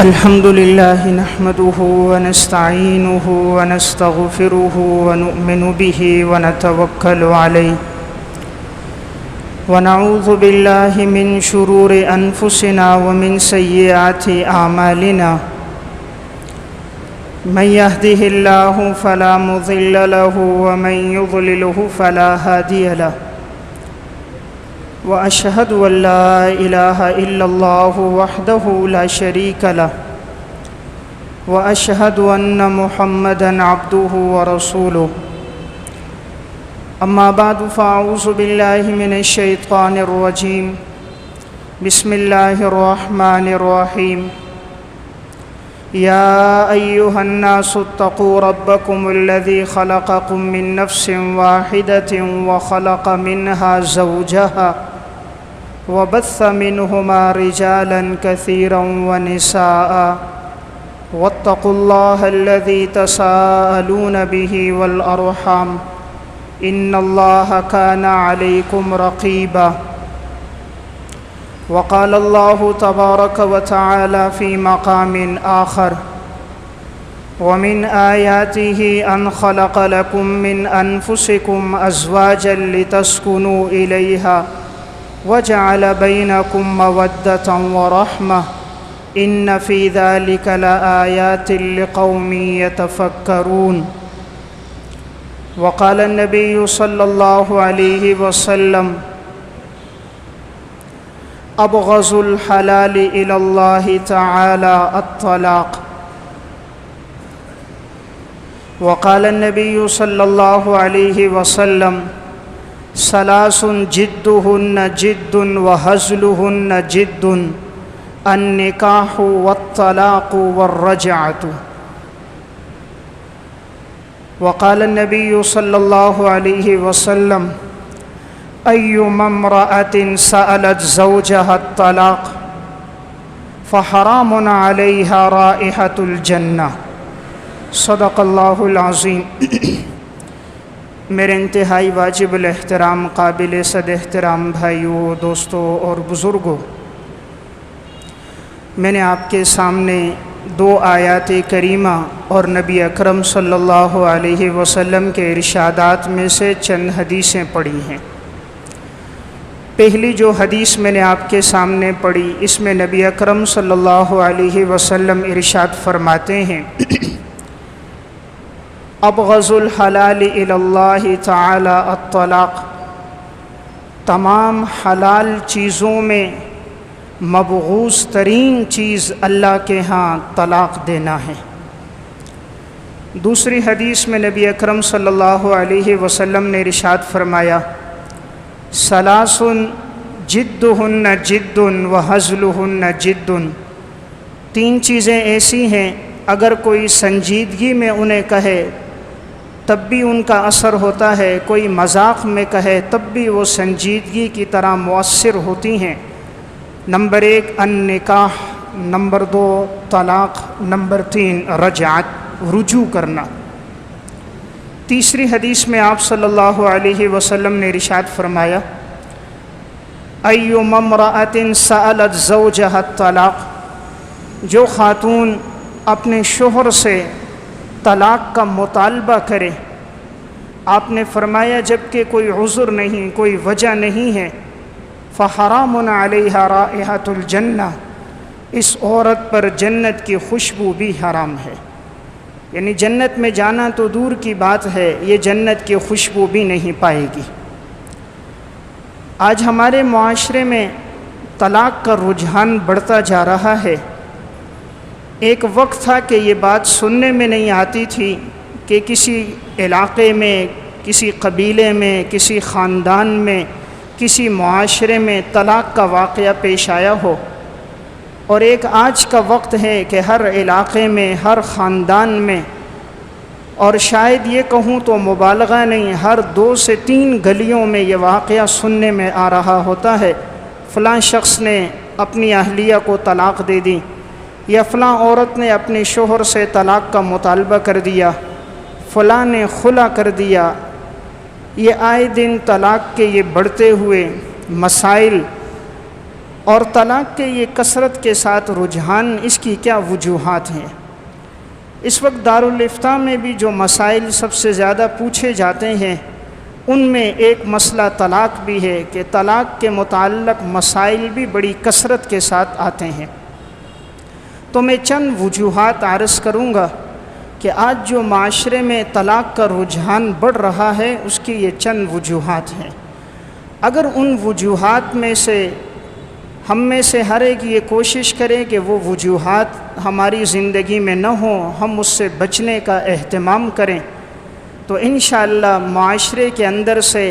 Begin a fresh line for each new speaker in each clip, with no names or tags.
الحمد لله نحمده ونستعينه ونستغفره ونؤمن به ونتوكل عليه ونعوذ بالله من شرور أنفسنا ومن سيئات أعمالنا من يهده الله فلا مضل له ومن يضلله فلا هادي له وأشهد أن لا إله إلا الله وحده لا شريك له وأشهد أن محمدًا عبده ورسوله أما بعد فأعوذ بالله من الشيطان الرجيم بسم الله الرحمن الرحيم يا أيها الناس اتقوا ربكم الذي خلقكم من نفس واحدة وخلق منها زوجها وبث منهما رجالا كثيرا ونساء واتقوا الله الذي تساءلون به والأرحام إن الله كان عليكم رقيبا وقال الله تبارك وتعالى في مقام آخر ومن آياته أن خلق لكم من أنفسكم أزواجا لتسكنوا إليها وجعل بينكم مودة ورحمة إن في ذلك لآيات لقوم يتفكرون وقال النبي صلى الله عليه وسلم أبغض الحلال إلى الله تعالى الطلاق وقال النبي صلى الله عليه وسلم ثلاث جدهن جد وهزلهن جد النكاح والطلاق والرجعة وقال النبي صلى الله عليه وسلم أيما امرأة سألت زوجها الطلاق فحرام عليها رائحة الجنة صدق اللہ العظیم۔ میرے انتہائی واجب الاحترام قابل صد احترام بھائیوں، دوستوں اور بزرگوں، میں نے آپ کے سامنے دو آیات کریمہ اور نبی اکرم صلی اللہ علیہ وسلم کے ارشادات میں سے چند حدیثیں پڑھی ہیں۔ پہلی جو حدیث میں نے آپ کے سامنے پڑھی، اس میں نبی اکرم صلی اللہ علیہ وسلم ارشاد فرماتے ہیں ابغض الحلال الی اللہ تعالی الطلاق، تمام حلال چیزوں میں مبغوض ترین چیز اللہ کے ہاں طلاق دینا ہے۔ دوسری حدیث میں نبی اکرم صلی اللہ علیہ وسلم نے ارشاد فرمایا ثلاث جدہن جد وہزلہن جد، تین چیزیں ایسی ہیں اگر کوئی سنجیدگی میں انہیں کہے تب بھی ان کا اثر ہوتا ہے، کوئی مذاق میں کہے تب بھی وہ سنجیدگی کی طرح مؤثر ہوتی ہیں۔ نمبر 1 النکاح، نمبر 2 طلاق، نمبر 3 رجعت، رجوع کرنا۔ تیسری حدیث میں آپ صلی اللہ علیہ وسلم نے ارشاد فرمایا ایما امرأۃ سألت زوجها الطلاق، جو خاتون اپنے شوہر سے طلاق کا مطالبہ کرے، آپ نے فرمایا جب کہ کوئی عذر نہیں، کوئی وجہ نہیں ہے، فحرام علیہا رائحۃ الجنہ، اس عورت پر جنت کی خوشبو بھی حرام ہے۔ یعنی جنت میں جانا تو دور کی بات ہے، یہ جنت کی خوشبو بھی نہیں پائے گی۔ آج ہمارے معاشرے میں طلاق کا رجحان بڑھتا جا رہا ہے۔ ایک وقت تھا کہ یہ بات سننے میں نہیں آتی تھی کہ کسی علاقے میں، کسی قبیلے میں، کسی خاندان میں، کسی معاشرے میں طلاق کا واقعہ پیش آیا ہو، اور ایک آج کا وقت ہے کہ ہر علاقے میں، ہر خاندان میں، اور شاید یہ کہوں تو مبالغہ نہیں، ہر 2 سے 3 گلیوں میں یہ واقعہ سننے میں آ رہا ہوتا ہے فلاں شخص نے اپنی اہلیہ کو طلاق دے دی، یا فلاں عورت نے اپنے شوہر سے طلاق کا مطالبہ کر دیا، فلاں نے خلا کر دیا۔ یہ آئے دن طلاق کے یہ بڑھتے ہوئے مسائل اور طلاق کے یہ کثرت کے ساتھ رجحان، اس کی کیا وجوہات ہیں؟ اس وقت دارالافتاء میں بھی جو مسائل سب سے زیادہ پوچھے جاتے ہیں ان میں ایک مسئلہ طلاق بھی ہے کہ طلاق کے متعلق مسائل بھی بڑی کثرت کے ساتھ آتے ہیں۔ تو میں چند وجوہات عرض کروں گا کہ آج جو معاشرے میں طلاق کا رجحان بڑھ رہا ہے اس کی یہ چند وجوہات ہیں۔ اگر ان وجوہات میں سے ہم میں سے ہر ایک یہ کوشش کرے کہ وہ وجوہات ہماری زندگی میں نہ ہوں، ہم اس سے بچنے کا اہتمام کریں، تو انشاءاللہ معاشرے کے اندر سے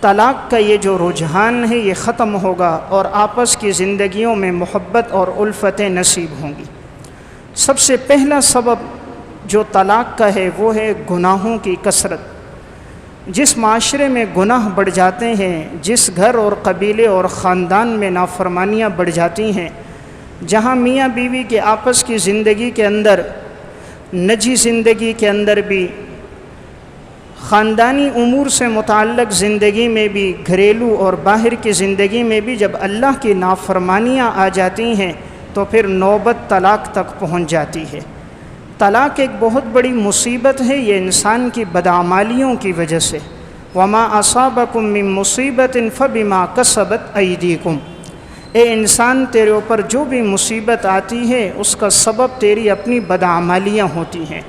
طلاق کا یہ جو رجحان ہے یہ ختم ہوگا اور آپس کی زندگیوں میں محبت اور الفتیں نصیب ہوں گی۔ سب سے پہلا سبب جو طلاق کا ہے وہ ہے گناہوں کی کثرت۔ جس معاشرے میں گناہ بڑھ جاتے ہیں، جس گھر اور قبیلے اور خاندان میں نافرمانیاں بڑھ جاتی ہیں، جہاں میاں بیوی کے آپس کی زندگی کے اندر، نجی زندگی کے اندر بھی، خاندانی امور سے متعلق زندگی میں بھی، گھریلو اور باہر کی زندگی میں بھی جب اللہ کی نافرمانیاں آ جاتی ہیں تو پھر نوبت طلاق تک پہنچ جاتی ہے۔ طلاق ایک بہت بڑی مصیبت ہے، یہ انسان کی بدعمالیوں کی وجہ سے۔ وَمَا أَصَابَكُم مِّن مُّصِيبَةٍ فَبِمَا كَسَبَتْ أَيْدِيكُمْ، اے انسان تیرے اوپر جو بھی مصیبت آتی ہے اس کا سبب تیری اپنی بدعمالیاں ہوتی ہیں۔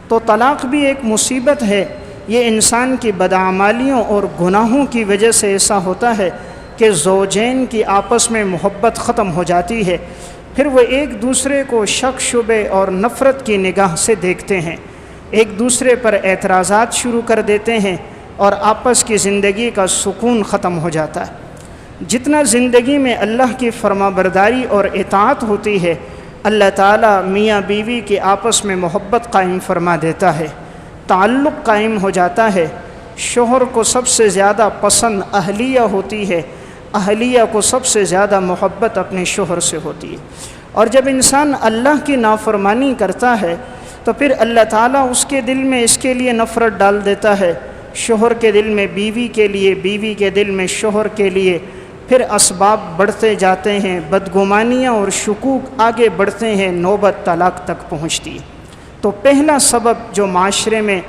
تو طلاق بھی ایک مصیبت ہے، یہ انسان کی بدعمالیوں اور گناہوں کی وجہ سے ایسا ہوتا ہے کہ زوجین کی آپس میں محبت ختم ہو جاتی ہے، پھر وہ ایک دوسرے کو شک شبے اور نفرت کی نگاہ سے دیکھتے ہیں، ایک دوسرے پر اعتراضات شروع کر دیتے ہیں اور آپس کی زندگی کا سکون ختم ہو جاتا ہے۔ جتنا زندگی میں اللہ کی فرما برداری اور اطاعت ہوتی ہے، اللہ تعالیٰ میاں بیوی کے آپس میں محبت قائم فرما دیتا ہے، تعلق قائم ہو جاتا ہے۔ شوہر کو سب سے زیادہ پسند اہلیہ ہوتی ہے، اہلیہ کو سب سے زیادہ محبت اپنے شوہر سے ہوتی ہے۔ اور جب انسان اللہ کی نافرمانی کرتا ہے تو پھر اللہ تعالیٰ اس کے دل میں اس کے لیے نفرت ڈال دیتا ہے، شوہر کے دل میں بیوی کے لیے، بیوی کے دل میں شوہر کے لیے، پھر اسباب بڑھتے جاتے ہیں، بدگمانیاں اور شکوک آگے بڑھتے ہیں، نوبت طلاق تک پہنچتی ہے۔ تو پہلا سبب جو معاشرے میں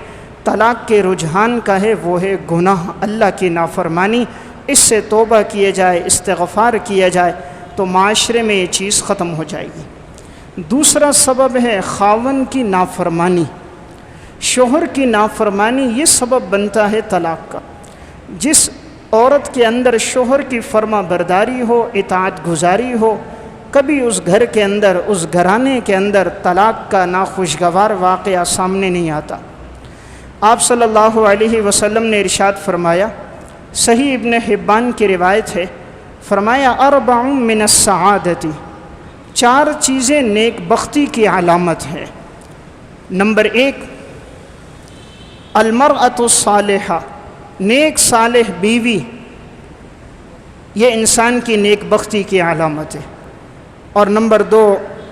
طلاق کے رجحان کا ہے وہ ہے گناہ، اللہ کی نافرمانی۔ اس سے توبہ کیے جائے، استغفار کیا جائے تو معاشرے میں یہ چیز ختم ہو جائے گی۔ دوسرا سبب ہے خاوند کی نافرمانی، شوہر کی نافرمانی، یہ سبب بنتا ہے طلاق کا۔ جس عورت کے اندر شوہر کی فرما برداری ہو، اطاعت گزاری ہو، کبھی اس گھر کے اندر، اس گھرانے کے اندر طلاق کا ناخوشگوار واقعہ سامنے نہیں آتا۔ آپ صلی اللہ علیہ وسلم نے ارشاد فرمایا، صحیح ابن حبان کی روایت ہے، فرمایا اربع من السعادت، 4 چیزیں نیک بختی کی علامت ہے۔ نمبر 1، المرأۃ الصالحہ، نیک صالح بیوی، یہ انسان کی نیک بختی کی علامت ہے۔ اور نمبر 2،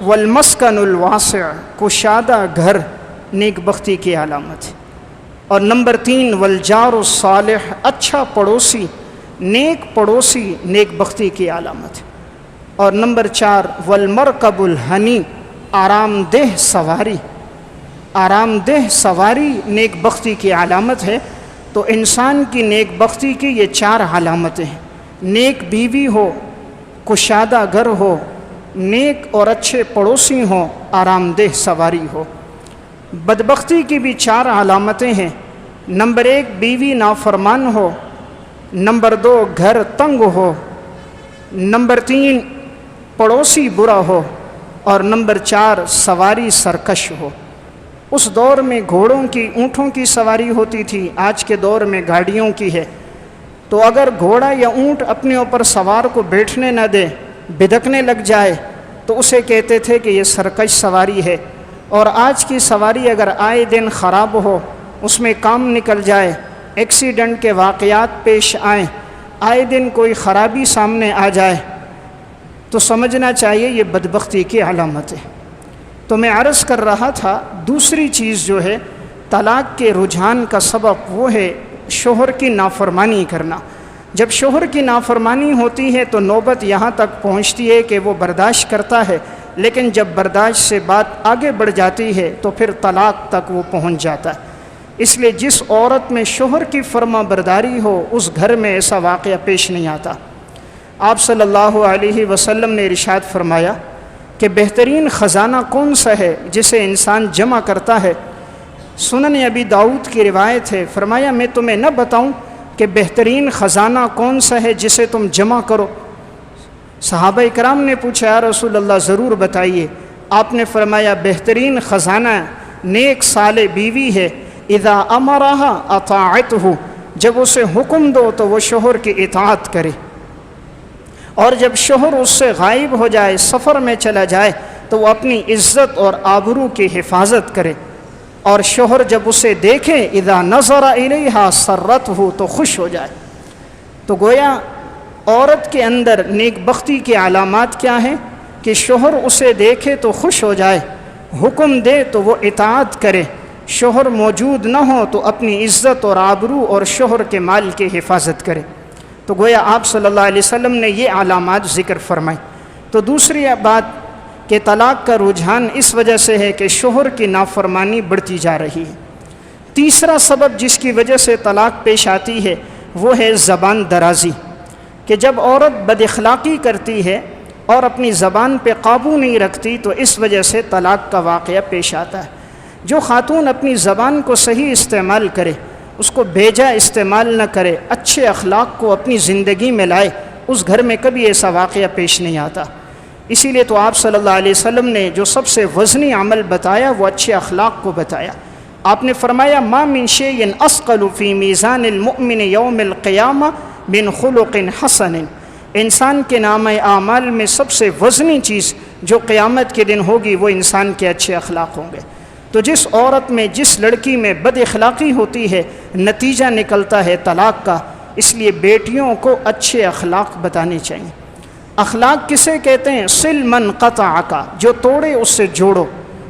والمسکن الواسع، کشادہ گھر، نیک بختی کی علامت ہے۔ اور نمبر 3، والجار الصالح، اچھا پڑوسی، نیک پڑوسی، نیک بختی کی علامت ہے۔ اور نمبر 4، والمرکب الحنی، آرام دہ سواری، آرام دہ سواری نیک بختی کی علامت ہے۔ تو انسان کی نیک بختی کی یہ 4 علامتیں ہیں، نیک بیوی ہو، کشادہ گھر ہو، نیک اور اچھے پڑوسی ہوں، آرام دہ سواری ہو۔ بدبختی کی بھی 4 علامتیں ہیں۔ نمبر 1، بیوی نافرمان ہو، نمبر 2، گھر تنگ ہو، نمبر 3، پڑوسی برا ہو، اور نمبر 4، سواری سرکش ہو۔ اس دور میں گھوڑوں کی، اونٹوں کی سواری ہوتی تھی، آج کے دور میں گاڑیوں کی ہے۔ تو اگر گھوڑا یا اونٹ اپنے اوپر سوار کو بیٹھنے نہ دے، بدکنے لگ جائے تو اسے کہتے تھے کہ یہ سرکش سواری ہے۔ اور آج کی سواری اگر آئے دن خراب ہو، اس میں کام نکل جائے، ایکسیڈنٹ کے واقعات پیش آئیں، آئے دن کوئی خرابی سامنے آ جائے تو سمجھنا چاہیے یہ بدبختی کی علامت ہے۔ تو میں عرض کر رہا تھا، دوسری چیز جو ہے طلاق کے رجحان کا سبب وہ ہے شوہر کی نافرمانی کرنا۔ جب شوہر کی نافرمانی ہوتی ہے تو نوبت یہاں تک پہنچتی ہے کہ وہ برداشت کرتا ہے، لیکن جب برداشت سے بات آگے بڑھ جاتی ہے تو پھر طلاق تک وہ پہنچ جاتا ہے۔ اس لیے جس عورت میں شوہر کی فرما برداری ہو اس گھر میں ایسا واقعہ پیش نہیں آتا۔ آپ صلی اللہ علیہ وسلم نے ارشاد فرمایا کہ بہترین خزانہ کون سا ہے جسے انسان جمع کرتا ہے؟ سنن ابی داؤد کی روایت ہے، فرمایا میں تمہیں نہ بتاؤں کہ بہترین خزانہ کون سا ہے جسے تم جمع کرو؟ صحابہ کرام نے پوچھا یا رسول اللہ ضرور بتائیے۔ آپ نے فرمایا بہترین خزانہ نیک صالح بیوی ہے، اذا امرہا اطاعتہ، جب اسے حکم دو تو وہ شوہر کی اطاعت کرے، اور جب شوہر اس سے غائب ہو جائے، سفر میں چلا جائے، تو وہ اپنی عزت اور آبرو کی حفاظت کرے، اور شوہر جب اسے دیکھے اذا نظر الیہا سرتہ، تو خوش ہو جائے۔ تو گویا عورت کے اندر نیک بختی کی علامات کیا ہیں کہ شوہر اسے دیکھے تو خوش ہو جائے، حکم دے تو وہ اطاعت کرے، شوہر موجود نہ ہو تو اپنی عزت اور آبرو اور شوہر کے مال کی حفاظت کرے۔ تو گویا آپ صلی اللہ علیہ وسلم نے یہ علامات ذکر فرمائی۔ تو دوسری بات کہ طلاق کا رجحان اس وجہ سے ہے کہ شوہر کی نافرمانی بڑھتی جا رہی ہے۔ تیسرا سبب جس کی وجہ سے طلاق پیش آتی ہے وہ ہے زبان درازی، کہ جب عورت بد اخلاقی کرتی ہے اور اپنی زبان پہ قابو نہیں رکھتی تو اس وجہ سے طلاق کا واقعہ پیش آتا ہے۔ جو خاتون اپنی زبان کو صحیح استعمال کرے، اس کو بیجا استعمال نہ کرے، اچھے اخلاق کو اپنی زندگی میں لائے، اس گھر میں کبھی ایسا واقعہ پیش نہیں آتا۔ اسی لیے تو آپ صلی اللہ علیہ وسلم نے جو سب سے وزنی عمل بتایا وہ اچھے اخلاق کو بتایا۔ آپ نے فرمایا ما من شیء اثقل فی میزان المؤمن یوم القیامہ من خلق حسن، انسان کے نامہ اعمال میں سب سے وزنی چیز جو قیامت کے دن ہوگی وہ انسان کے اچھے اخلاق ہوں گے۔ تو جس عورت میں، جس لڑکی میں بد اخلاقی ہوتی ہے، نتیجہ نکلتا ہے طلاق کا۔ اس لیے بیٹیوں کو اچھے اخلاق بتانے چاہیے۔ اخلاق کسے کہتے ہیں؟ صل من قطعک، جو توڑے اس سے جوڑو،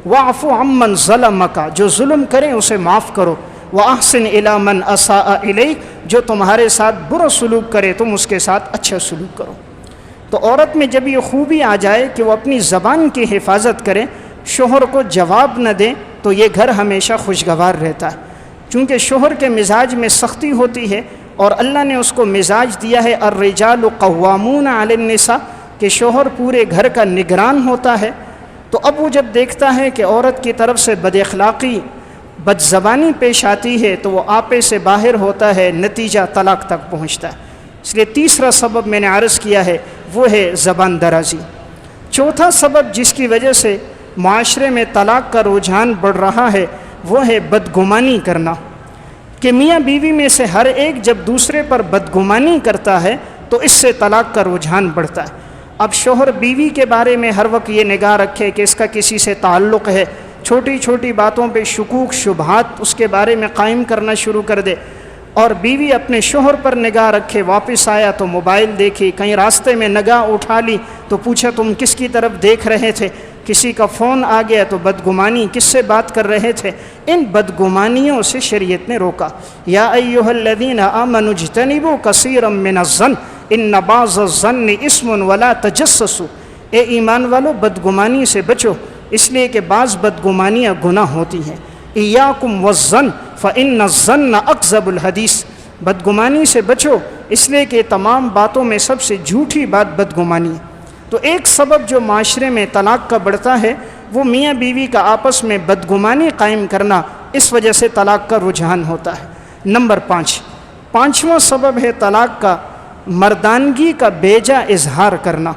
واعف عمن ظلمک، جو ظلم کرے اسے معاف کرو، واحسن الی من اساء الیک، جو تمہارے ساتھ برا سلوک کرے تم اس کے ساتھ اچھا سلوک کرو۔ تو عورت میں جب یہ خوبی آ جائے کہ وہ اپنی زبان کی حفاظت کرے، شوہر کو جواب نہ دے، تو یہ گھر ہمیشہ خوشگوار رہتا ہے۔ چونکہ شوہر کے مزاج میں سختی ہوتی ہے اور اللہ نے اس کو مزاج دیا ہے الرجال قوامون علی النساء، کہ شوہر پورے گھر کا نگران ہوتا ہے۔ تو اب وہ جب دیکھتا ہے کہ عورت کی طرف سے بد اخلاقی، بد زبانی پیش آتی ہے تو وہ آپے سے باہر ہوتا ہے، نتیجہ طلاق تک پہنچتا ہے۔ اس لیے تیسرا سبب میں نے عرض کیا ہے وہ ہے زبان درازی۔ چوتھا سبب جس کی وجہ سے معاشرے میں طلاق کا رجحان بڑھ رہا ہے وہ ہے بدگمانی کرنا، کہ میاں بیوی میں سے ہر ایک جب دوسرے پر بدگمانی کرتا ہے تو اس سے طلاق کا رجحان بڑھتا ہے۔ اب شوہر بیوی کے بارے میں ہر وقت یہ نگاہ رکھے کہ اس کا کسی سے تعلق ہے، چھوٹی چھوٹی باتوں پہ شکوک شبہات اس کے بارے میں قائم کرنا شروع کر دے، اور بیوی اپنے شوہر پر نگاہ رکھے، واپس آیا تو موبائل دیکھی، کہیں راستے میں نگاہ اٹھا لی تو پوچھا تم کس کی طرف دیکھ رہے تھے، کسی کا فون آ گیا تو بدگمانی، کس سے بات کر رہے تھے۔ ان بدگمانیوں سے شریعت نے روکا۔ یا ایھا الذین آمنوا اجتنبوا کثیرا من الظن ان بعض الظن اسم ولا تجسسوا، اے ایمان والو بدگمانی سے بچو، اس لیے کہ بعض بدگمانیاں گناہ ہوتی ہیں۔ ایاکم والظن فإن الظن اکذب الحدیث، بدگمانی سے بچو اس لیے کہ تمام باتوں میں سب سے جھوٹی بات بدگمانی ہے۔ تو ایک سبب جو معاشرے میں طلاق کا بڑھتا ہے وہ میاں بیوی کا آپس میں بدگمانی قائم کرنا، اس وجہ سے طلاق کا رجحان ہوتا ہے۔ نمبر 5، پانچواں سبب ہے طلاق کا مردانگی کا بیجا اظہار کرنا،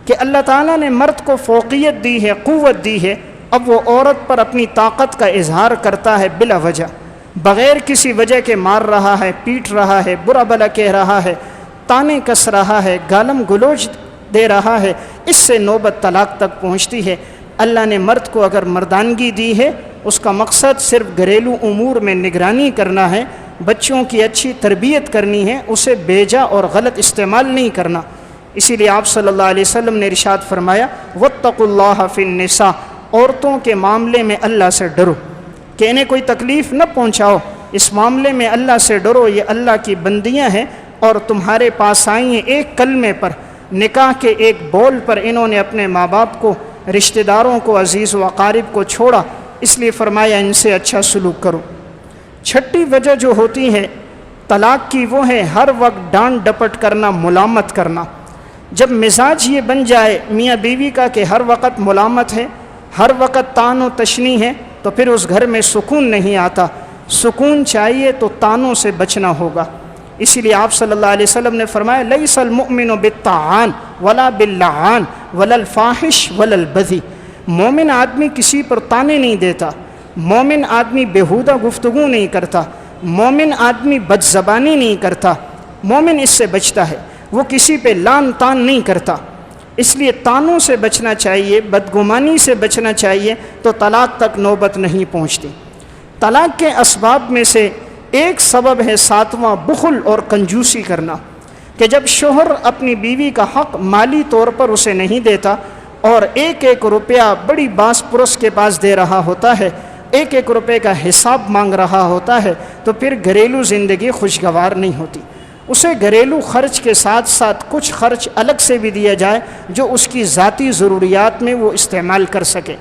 کہ اللہ تعالیٰ نے مرد کو فوقیت دی ہے، قوت دی ہے، اب وہ عورت پر اپنی طاقت کا اظہار کرتا ہے بلا وجہ، بغیر کسی وجہ کے مار رہا ہے، پیٹ رہا ہے، برا بھلا کہہ رہا ہے، تانے کس رہا ہے، گالم گلوچ دے رہا ہے، اس سے نوبت طلاق تک پہنچتی ہے۔ اللہ نے مرد کو اگر مردانگی دی ہے، اس کا مقصد صرف گھریلو امور میں نگرانی کرنا ہے، بچوں کی اچھی تربیت کرنی ہے، اسے بیجا اور غلط استعمال نہیں کرنا۔ اسی لیے آپ صلی اللہ علیہ وسلم نے ارشاد فرمایا واتقوا اللہ فی النساء، عورتوں کے معاملے میں اللہ سے ڈرو، کہ انہیں کوئی تکلیف نہ پہنچاؤ، اس معاملے میں اللہ سے ڈرو، یہ اللہ کی بندیاں ہیں، اور تمہارے پاس آئی ہیں ایک کلمے پر، نکاح کے ایک بول پر انہوں نے اپنے ماں باپ کو، رشتہ داروں کو، عزیز و اقارب کو چھوڑا، اس لیے فرمایا ان سے اچھا سلوک کرو۔ چھٹی وجہ جو ہوتی ہے طلاق کی وہ ہے ہر وقت ڈانٹ ڈپٹ کرنا، ملامت کرنا۔ جب مزاج یہ بن جائے میاں بیوی کا کہ ہر وقت ملامت ہے، ہر وقت طعن و تشنیع ہے، تو پھر اس گھر میں سکون نہیں آتا۔ سکون چاہیے تو طعنوں سے بچنا ہوگا۔ اسی لیے آپ صلی اللہ علیہ وسلم نے فرمایا لیس المؤمن بالطعان ولا باللعان ولا الفاحش ولا البذی، مومن آدمی کسی پر طعنے نہیں دیتا، مومن آدمی بیہودہ گفتگو نہیں کرتا، مومن آدمی بد زبانی نہیں کرتا، مومن اس سے بچتا ہے، وہ کسی پہ لان تان نہیں کرتا۔ اس لیے طعنوں سے بچنا چاہیے، بدگمانی سے بچنا چاہیے، تو طلاق تک نوبت نہیں پہنچتی۔ طلاق کے اسباب میں سے ایک سبب ہے 7واں بخل اور کنجوسی کرنا، کہ جب شوہر اپنی بیوی کا حق مالی طور پر اسے نہیں دیتا اور ایک ایک روپیہ بڑی باس پرس کے پاس دے رہا ہوتا ہے، ایک ایک روپے کا حساب مانگ رہا ہوتا ہے، تو پھر گھریلو زندگی خوشگوار نہیں ہوتی۔ اسے گھریلو خرچ کے ساتھ ساتھ کچھ خرچ الگ سے بھی دیا جائے جو اس کی ذاتی ضروریات میں وہ استعمال کر سکے۔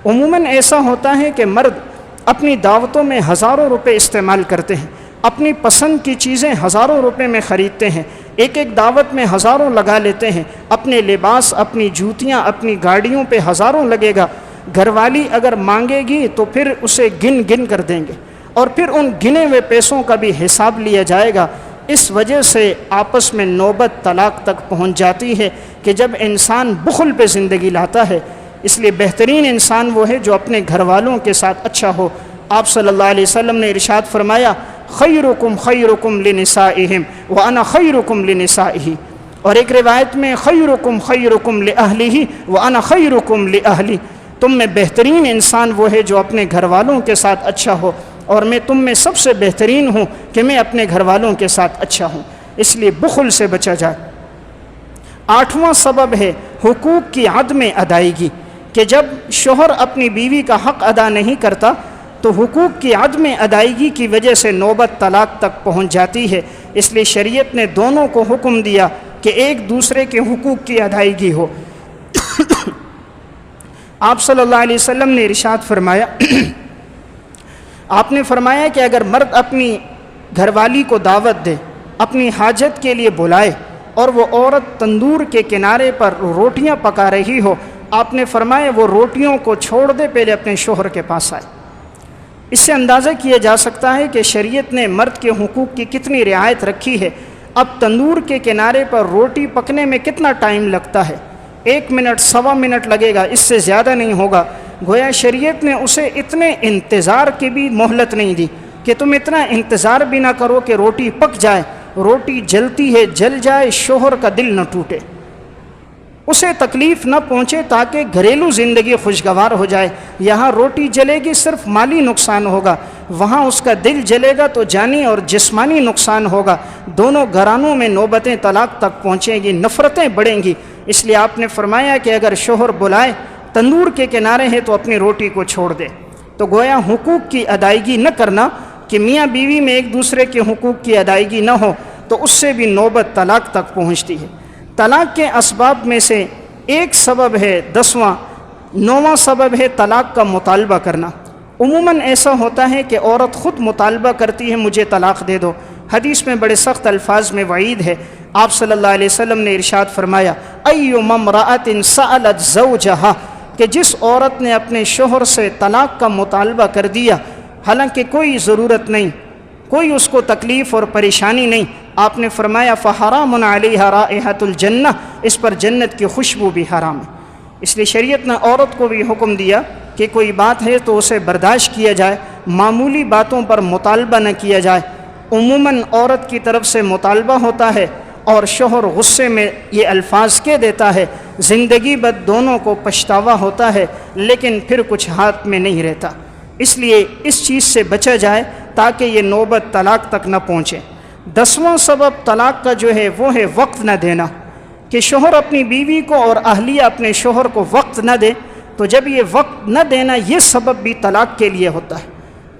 عموماً ایسا ہوتا ہے کہ مرد اپنی دعوتوں میں ہزاروں روپے استعمال کرتے ہیں، اپنی پسند کی چیزیں ہزاروں روپے میں خریدتے ہیں، ایک ایک دعوت میں ہزاروں لگا لیتے ہیں، اپنے لباس، اپنی جوتیاں، اپنی گاڑیوں پہ ہزاروں لگے گا۔ گھر والی اگر مانگے گی تو پھر اسے گن گن کر دیں گے، اور پھر ان گنے ہوئے پیسوں کا بھی حساب لیا جائے گا۔ اس وجہ سے آپس میں نوبت طلاق تک پہنچ جاتی ہے کہ جب انسان بخل پہ زندگی لاتا ہے۔ اس لیے بہترین انسان وہ ہے جو اپنے گھر والوں کے ساتھ اچھا ہو۔ آپ صلی اللہ علیہ وسلم نے ارشاد فرمایا خیرکم خیرکم لنسائہم وانا خیرکم لنسائہ، اور ایک روایت میں خیرکم خیرکم لأہلہ وانا خیرکم لأہلی، تم میں بہترین انسان وہ ہے جو اپنے گھر والوں کے ساتھ اچھا ہو، اور میں تم میں سب سے بہترین ہوں کہ میں اپنے گھر والوں کے ساتھ اچھا ہوں۔ اس لیے بخل سے بچا جائے۔ 8واں سبب ہے حقوق کی عدم ادائیگی، کہ جب شوہر اپنی بیوی کا حق ادا نہیں کرتا تو حقوق کی عدم ادائیگی کی وجہ سے نوبت طلاق تک پہنچ جاتی ہے۔ اس لیے شریعت نے دونوں کو حکم دیا کہ ایک دوسرے کے حقوق کی ادائیگی ہو۔ آپ صلی اللہ علیہ وسلم نے ارشاد فرمایا آپ نے فرمایا کہ اگر مرد اپنی گھر والی کو دعوت دے، اپنی حاجت کے لیے بلائے، اور وہ عورت تندور کے کنارے پر روٹیاں پکا رہی ہو، آپ نے فرمایا وہ روٹیوں کو چھوڑ دے، پہلے اپنے شوہر کے پاس آئے۔ اس سے اندازہ کیا جا سکتا ہے کہ شریعت نے مرد کے حقوق کی کتنی رعایت رکھی ہے۔ اب تندور کے کنارے پر روٹی پکنے میں کتنا ٹائم لگتا ہے؟ 1 منٹ، 1.25 منٹ لگے گا، اس سے زیادہ نہیں ہوگا۔ گویا شریعت نے اسے اتنے انتظار کی بھی مہلت نہیں دی کہ تم اتنا انتظار بھی نہ کرو کہ روٹی پک جائے۔ روٹی جلتی ہے، جل جائے، شوہر کا دل نہ ٹوٹے، اسے تکلیف نہ پہنچے، تاکہ گھریلو زندگی خوشگوار ہو جائے۔ یہاں روٹی جلے گی صرف مالی نقصان ہوگا، وہاں اس کا دل جلے گا تو جانی اور جسمانی نقصان ہوگا۔ دونوں گھرانوں میں نوبتیں طلاق تک پہنچیں گی، نفرتیں بڑھیں گی۔ اس لیے آپ نے فرمایا کہ اگر شوہر بلائے، تندور کے کنارے ہے تو اپنی روٹی کو چھوڑ دے۔ تو گویا حقوق کی ادائیگی نہ کرنا، کہ میاں بیوی میں ایک دوسرے کے حقوق کی ادائیگی نہ ہو، تو اس سے بھی نوبت طلاق تک پہنچتی ہے۔ طلاق کے اسباب میں سے ایک سبب ہے 10واں، 9واں سبب ہے طلاق کا مطالبہ کرنا۔ عموماً ایسا ہوتا ہے کہ عورت خود مطالبہ کرتی ہے مجھے طلاق دے دو۔ حدیث میں بڑے سخت الفاظ میں وعید ہے۔ آپ صلی اللہ علیہ وسلم نے ارشاد فرمایا ایما امرأۃ سألت زوجہا، کہ جس عورت نے اپنے شوہر سے طلاق کا مطالبہ کر دیا، حالانکہ کوئی ضرورت نہیں، کوئی اس کو تکلیف اور پریشانی نہیں، آپ نے فرمایا فحرام علیہا رائحۃ الجنہ، اس پر جنت کی خوشبو بھی حرام ہے۔ اس لیے شریعت نے عورت کو بھی حکم دیا کہ کوئی بات ہے تو اسے برداشت کیا جائے، معمولی باتوں پر مطالبہ نہ کیا جائے۔ عموماً عورت کی طرف سے مطالبہ ہوتا ہے اور شوہر غصے میں یہ الفاظ کہہ دیتا ہے، زندگی بھر دونوں کو پچھتاوا ہوتا ہے، لیکن پھر کچھ ہاتھ میں نہیں رہتا۔ اس لیے اس چیز سے بچا جائے تاکہ یہ نوبت طلاق تک نہ پہنچے۔ 10واں سبب طلاق کا جو ہے وہ ہے وقت نہ دینا، کہ شوہر اپنی بیوی کو اور اہلیہ اپنے شوہر کو وقت نہ دے، تو جب یہ وقت نہ دینا یہ سبب بھی طلاق کے لیے ہوتا ہے۔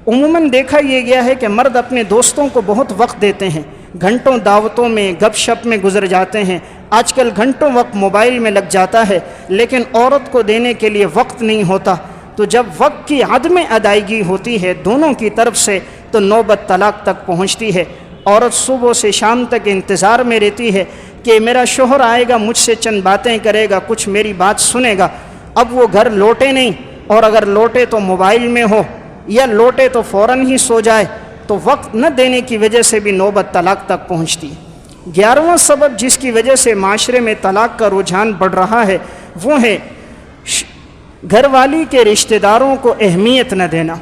عموماً دیکھا یہ گیا ہے کہ مرد اپنے دوستوں کو بہت وقت دیتے ہیں، گھنٹوں دعوتوں میں گپ شپ میں گزر جاتے ہیں، آج کل گھنٹوں وقت موبائل میں لگ جاتا ہے، لیکن عورت کو دینے کے لیے وقت نہیں ہوتا۔ تو جب وقت کی عدم ادائیگی ہوتی ہے دونوں کی طرف سے تو نوبت طلاق تک پہنچتی ہے۔ عورت صبح سے شام تک انتظار میں رہتی ہے کہ میرا شوہر آئے گا، مجھ سے چند باتیں کرے گا، کچھ میری بات سنے گا۔ اب وہ گھر لوٹے نہیں، اور اگر لوٹے تو موبائل میں ہو، یا لوٹے تو فوراً ہی سو جائے، تو وقت نہ دینے کی وجہ سے بھی نوبت طلاق تک پہنچتی ہے۔ 11واں سبب جس کی وجہ سے معاشرے میں طلاق کا رجحان بڑھ رہا ہے وہ ہے گھر والی کے رشتہ داروں کو اہمیت نہ دینا۔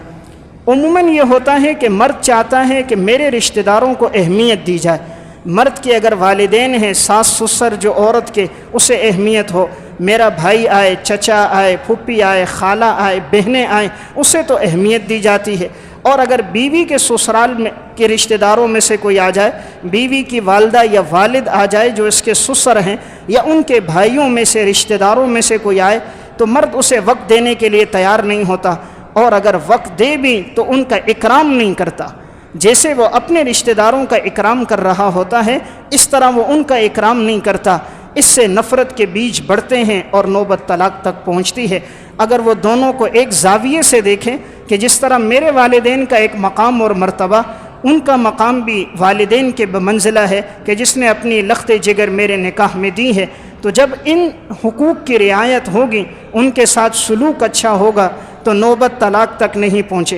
عموماً یہ ہوتا ہے کہ مرد چاہتا ہے کہ میرے رشتہ داروں کو اہمیت دی جائے، مرد کے اگر والدین ہیں، ساس سسر جو عورت کے، اسے اہمیت ہو، میرا بھائی آئے، چچا آئے، پھوپھی آئے، خالہ آئے، بہنیں آئیں، اسے تو اہمیت دی جاتی ہے۔ اور اگر بیوی کے سسرال میں کے رشتہ داروں میں سے کوئی آ جائے، بیوی کی والدہ یا والد آ جائے جو اس کے سسر ہیں، یا ان کے بھائیوں میں سے رشتہ داروں میں سے کوئی آئے، تو مرد اسے وقت دینے کے لیے تیار نہیں ہوتا، اور اگر وقت دے بھی تو ان کا اکرام نہیں کرتا۔ جیسے وہ اپنے رشتہ داروں کا اکرام کر رہا ہوتا ہے، اس طرح وہ ان کا اکرام نہیں کرتا۔ اس سے نفرت کے بیج بڑھتے ہیں اور نوبت طلاق تک پہنچتی ہے۔ اگر وہ دونوں کو ایک زاویے سے دیکھیں کہ جس طرح میرے والدین کا ایک مقام اور مرتبہ، ان کا مقام بھی والدین کے بمنزلہ ہے کہ جس نے اپنی لخت جگر میرے نکاح میں دی ہے، تو جب ان حقوق کی رعایت ہوگی، ان کے ساتھ سلوک اچھا ہوگا، تو نوبت طلاق تک نہیں پہنچے۔